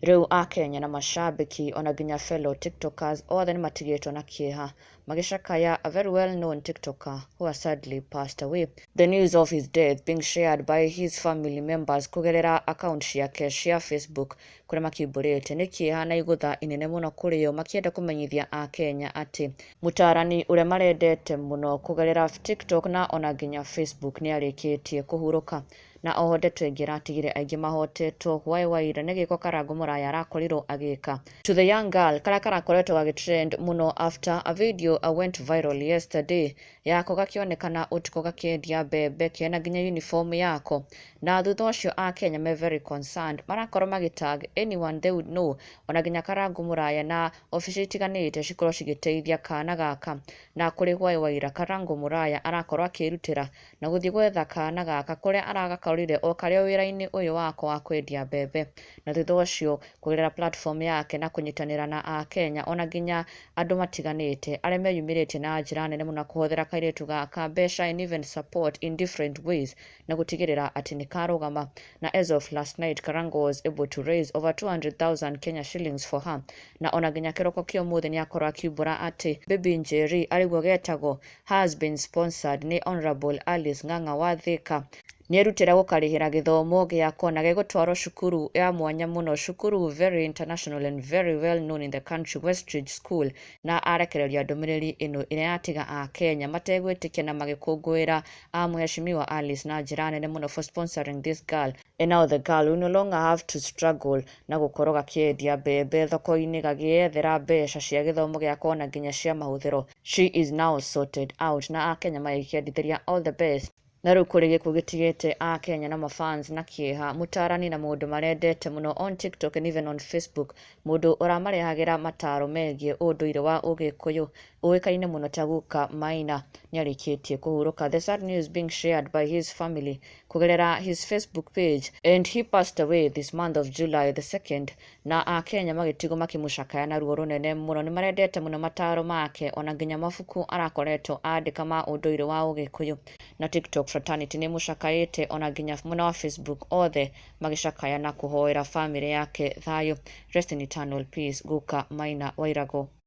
Riu Akenya na mashabiki ona nginya fellow TikTokers othe ni matigitwo na kieha magicakaya a very well known TikToker who has sadly passed away. The news of his death being shared by his family members kugerera account ciake cia Facebook kuria makimburite ni kieha na igutha inene muno kuri yo makienda kumenyithia Akenya ati mutarani uria marendete muno kugerera TikTok na ona nginya Facebook ni arikitie kuhuruka na oho ndeto ingi ratigire aingi mahotetwo Waira ni giko Karangũ Mũraya arakorirwo agika. To the young girl karakoretwo gagitrend muno after a video went viral yesterday yako gakionekana utuko gakiendia mbembe kena nginya uniform yako, na thutha ucio Akenya me very concerned marakorwo magitag anyone they would know ona nginya Karangũ Mũraya na ofici itiganite cikorwo cigiteithia kana gaka. Na kuri Waira Karangũ Mũraya arakorwo akirutira na guthii gwetha kana gaka kuria aragakorire o kario wira-ini uyu wako wa kwendia mbembe, na thutha ucio kugerera platform yake na kunyitanira na Akenya ona nginya andu matiganite aria meyumiritie na njira nene muno kuhuthira kairitu gaka mbeca and even support in different ways na gutigirira ati ni karugama. Na as of last night Karangũ was able to raise over 200,000 Kenya shillings for her, na ona nginya kiroko kio muthe ni akorwo akiumbura ati Baby Njeri ariguo getagwo has been sponsored ni Honorable Alice Ng'ang'a wa Thika nierutira gukarihira githomo giako na gegutwarwo cukuru ya mwanya muno, cukuru very international and very well known in the country, Westridge School, na arekereria ndumiriri ino ina yatiga Akenya mategwitikia na magikungwira mheshimiwa Alice na njira nene muno for sponsoring this girl, and now the girl will no longer have to struggle na gukorwo gakiendia mbembe thoko-ini gagiethera mbeca cia githomo giako na nginya cia mahuthiro. She is now sorted out na Akenya magikiendithiria all the best. Na riu kuri gikuo gitigite Akenya na mafans na kieha mutarani na mundu marendete muno on TikTok and even on Facebook, mundu uramarehagira mataro megie unduire wa Ugikuyu uikaine muno ta Guka Maina niarikitie kuhuruka. The sad news being shared by his family kugerera his Facebook page, and he passed away this month of July the 2nd, na Akenya magitigo makimucakaya na ruo runene muno ni marendete muno mataro make ona nginya mafuku arakoretwo andika ma unduire wa Ugikuyu, na TikTok fraternity ni mucakaite ona nginya muno wa Facebook othe magicakaya na kuhoera family yake thayo. Rest in eternal peace Guka Maina Wairagũ.